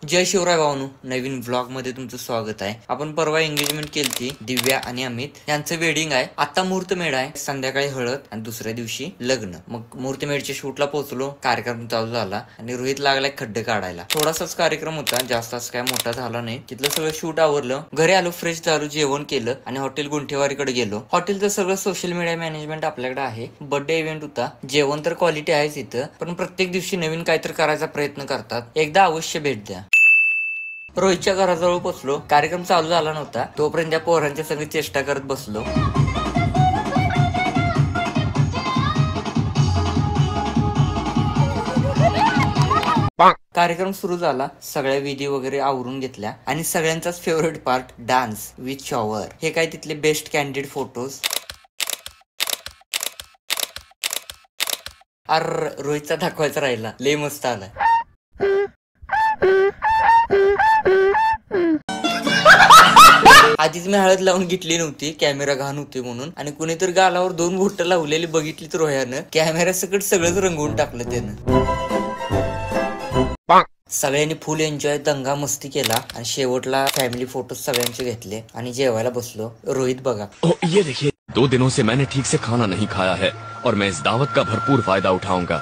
जय शिवराय भाऊनो, नवीन vlog मध्ये तुमचं स्वागत आहे. आपण परवा एंगेजमेंट केली दिव्या आणि अमित यांचं वेडिंग आहे. आता मुहूर्तमेढ आहे, संध्याकाळी हळद आणि दुसऱ्या दिवशी लग्न. मग मुहूर्तमेढच्या शूटला पोहोचलो, कार्यक्रम चालू झाला आणि रोहित लागलाय खड्डे काढायला. थोडासाच कार्यक्रम होता, जास्त असं काय मोठा झाला नाही. तिथलं सगळं शूट आवरलं, घरी आलो, फ्रेश झालो, जेवण केलं आणि हॉटेल गुंठेवारीकडे गेलो. हॉटेलचं सगळं सोशल मीडिया मॅनेजमेंट आपल्याकडे आहे. बर्थडे इव्हेंट होता, जेवण तर क्वालिटी आहेच इथं, पण प्रत्येक दिवशी नवीन काहीतरी करायचा प्रयत्न करतात. एकदा अवश्य भेट द्या. रोहितच्या घराजवळ पोचलो, कार्यक्रम चालू झाला नव्हता तोपर्यंत त्या पोरांच्या संग चेष्टा करत बसलो. कार्यक्रम सुरू झाला, सगळ्या विधी वगैरे आवरून घेतल्या आणि सगळ्यांचाच favourite part dance with shower. हे काय तिथले बेस्ट कॅन्डिड फोटोज. रोहितचा दाखवायचा राहिला, लय मस्त आला. आधीच मी हळद लावून घेतली नव्हती, कॅमेरा घाण होते म्हणून, आणि कुणीतरी गालावर 2 बोटं लावलेली बघितली तर रोह्यानं कॅमेरा सकट सगळंच रंगवून टाकलं त्यानं. सगळ्यांनी फुल एन्जॉय, दंगा मस्ती केला आणि शेवटला फॅमिली फोटो सगळ्यांचे घेतले आणि जेवायला बसलो. रोहित बघा, ये देखिए, 2 दिनों से मैंने ठीक से खाना नहीं खाया है और मैं इस दावत का भरपूर फायदा उठाऊंगा.